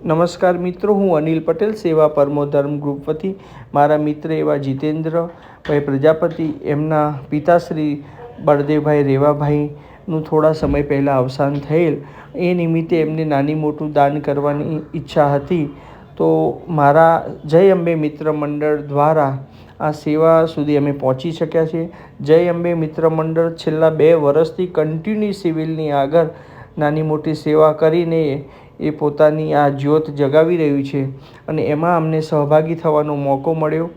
નમસ્કાર મિત્રો, હું અનિલ પટેલ, સેવા પરમો ધર્મ ગ્રુપ વતી મારા મિત્ર એવા જીતેન્દ્રભાઈ પ્રજાપતિ, એમના પિતાશ્રી બળદેવભાઈ રેવાભાઈનું થોડા સમય પહેલાં અવસાન થયેલ. એ નિમિત્તે એમને નાની મોટું દાન કરવાની ઈચ્છા હતી. તો મારા જય અંબે મિત્ર મંડળ દ્વારા આ સેવા સુધી અમે પહોંચી શક્યા છીએ. જય અંબે મિત્ર મંડળ છેલ્લા 2 વર્ષથી કન્ટિન્યુ સિવિલની આગળ નાની મોટી સેવા કરીને એ પોતાની આ જ્યોત જગાવી રહ્યું છે અને એમાં અમને સહભાગી થવાનો મોકો મળ્યો.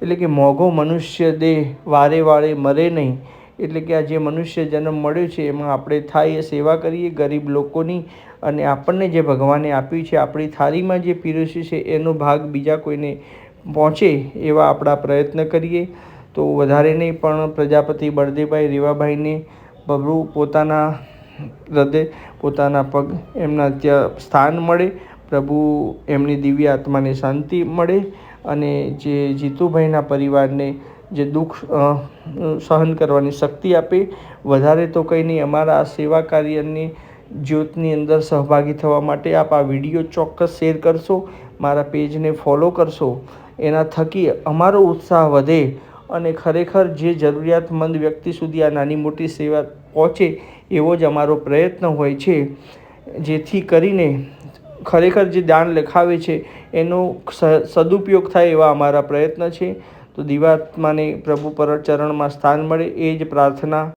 એટલે કે મોંઘો મનુષ્ય દેહ વારે વારે મરે નહીં. એટલે કે આ જે મનુષ્ય જન્મ મળ્યો છે એમાં આપણે થાય એ સેવા કરીએ ગરીબ લોકોની, અને આપણને જે ભગવાને આપ્યું છે, આપણી થાળીમાં જે પીરસ્યું છે એનો ભાગ બીજા કોઈને પહોંચે એવા આપણા પ્રયત્ન કરીએ. તો વધારે નહીં પણ પ્રજાપતિ બળદેવભાઈ રેવાભાઈને પ્રભુ પોતાના હૃદય, પોતાના પગ એમના ત્યાં સ્થાન મળે, પ્રભુ એમની દિવ્ય આત્માને શાંતિ મળે, અને જે જીતુભાઈના પરિવારને જે દુઃખ સહન કરવાની શક્તિ આપે. વધારે તો કંઈ નહીં, અમારા આ સેવા કાર્યની જ્યોતની અંદર સહભાગી થવા માટે આપ આ વિડીયો ચોક્કસ શેર કરશો, મારા પેજને ફોલો કરશો. એના થકી અમારો ઉત્સાહ વધે અને ખરેખર જે જરૂરિયાતમંદ વ્યક્તિ સુધી આ નાની મોટી સેવા પહોંચે એવો જ અમારો પ્રયત્ન હોય છે. જેથી કરીને ખરેખર જે દાન લખાવે છે એનો સદુપયોગ થાય એવા અમારા પ્રયત્ન છે. તો દિવાત્માને પ્રભુ પર ચરણમાં સ્થાન મળે એ જ પ્રાર્થના.